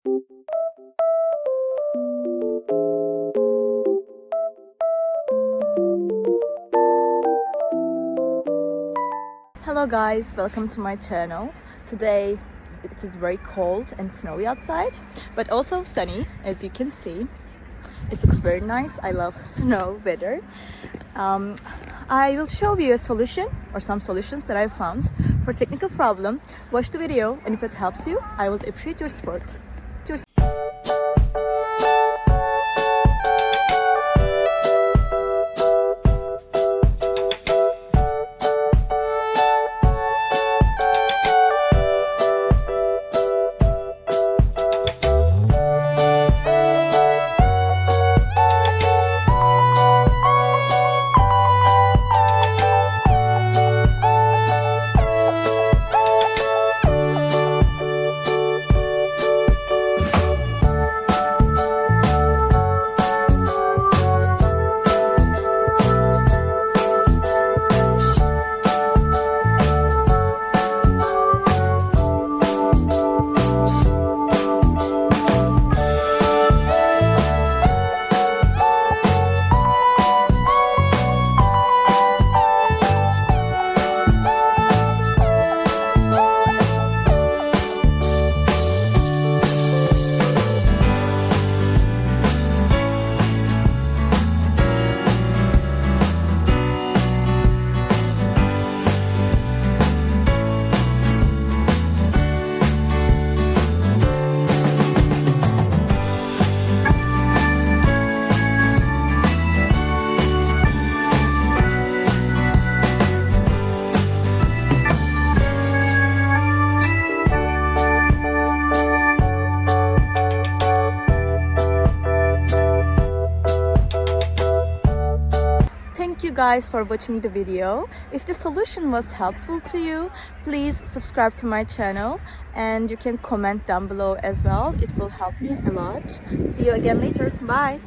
Hello guys, welcome to my channel. Today it is very cold and snowy outside, but also sunny, as you can see. It looks very nice. I love snow weather. I will show you a solution or some solutions that I found for technical problem. Watch the video, and if it helps you, I would appreciate your support. Thank you guys for watching the video. If the solution was helpful to you, please subscribe to my channel, and you can comment down below as well. It will help me a lot. See you again later. Bye.